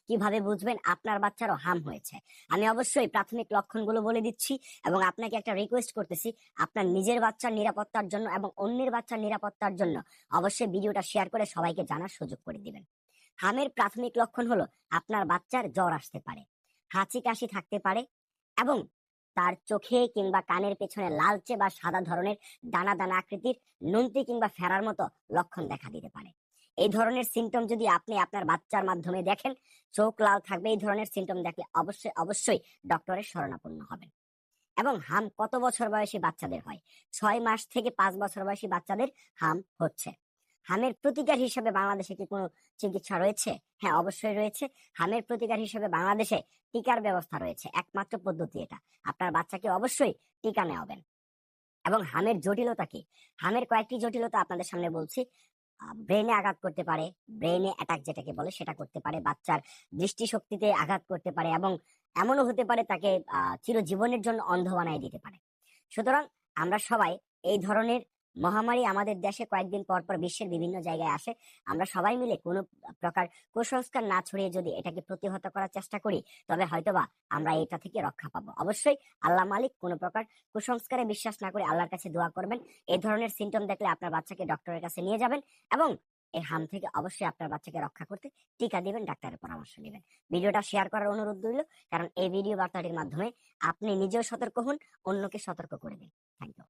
কিভাবে বুঝবেন আপনার বাচ্চারও হাম হয়েছে? আমি অবশ্যই প্রাথমিক লক্ষণগুলো বলে দিচ্ছি এবং আপনাকে একটা রিকোয়েস্ট করতেছি, আপনার নিজের বাচ্চার নিরাপত্তার জন্য এবং অন্যের বাচ্চার নিরাপত্তার জন্য অবশ্যই ভিডিওটা শেয়ার করে সবাইকে জানার সুযোগ করে দিবেন। হামের প্রাথমিক লক্ষণ হলো আপনার বাচ্চার জ্বর আসতে পারে, হাঁচি কাশি থাকতে পারে এবং তার চোখে কিংবা কানের পেছনে লালচে বা সাদা ধরনের দানা দানা আকৃতির নোনতি কিংবা ফেরার মতো লক্ষণ দেখা দিতে পারে। এই ধরনের সিমটম যদি আপনি আপনার বাচ্চার মাধ্যমে দেখেন, চোখ লাল থাকবে, এই ধরনের সিমটম দেখলে অবশ্যই অবশ্যই ডক্টরের শরণাপন্ন হবেন। এবং হাম কত বছর বয়সী বাচ্চাদের হয়? 6 মাস থেকে 5 বছর বয়সী বাচ্চাদের হাম হচ্ছে। হামের প্রতিকার হিসেবে বাংলাদেশে কি কোনো চিকিৎসা রয়েছে? হ্যাঁ, অবশ্যই রয়েছে। হামের প্রতিকার হিসেবে বাংলাদেশে টিকার ব্যবস্থা রয়েছে। একমাত্র পদ্ধতি এটা। আপনার বাচ্চাকে অবশ্যই টিকা নেওয়াবেন। এবং হামের জটিলতা কি? হামের কয়েকটি জটিলতা আপনাদের সামনে বলছি। ব্রেনে আঘাত করতে পারে, ব্রেনে অ্যাটাক যেটাকে বলে সেটা করতে পারে, বাচ্চার দৃষ্টিশক্তিতে আঘাত করতে পারে এবং এমনও হতে পারে তাকে চিরজীবনের জন্য অন্ধ বানায় দিতে পারে। সুতরাং আমরা সবাই এই ধরনের মহামারী আমাদের দেশে কয়েকদিন পর পর বিশ্বের বিভিন্ন জায়গায় আসে, আমরা সবাই মিলে কোনো প্রকার কুসংস্কার না ছড়িয়ে যদি এটাকে প্রতিহত করার চেষ্টা করি, তবে হয়তোবা আমরা এটা থেকে রক্ষা পাবো। অবশ্যই আল্লাহ মালিক, কোনো প্রকার কুসংস্কারে বিশ্বাস না করে আল্লাহর কাছে দোয়া করবেন। এই ধরনের সিমটম দেখলে আপনার বাচ্চাকে ডক্টরের কাছে নিয়ে যাবেন এবং এই হাম থেকে অবশ্যই আপনার বাচ্চাকে রক্ষা করতে টিকা দিবেন, ডাক্তারের পরামর্শ নেবেন। ভিডিওটা শেয়ার করার অনুরোধ রইল, কারণ এই ভিডিও বার্তাটির মাধ্যমে আপনি নিজেও সতর্ক হন, অন্যকে সতর্ক করে দিন। Thank you.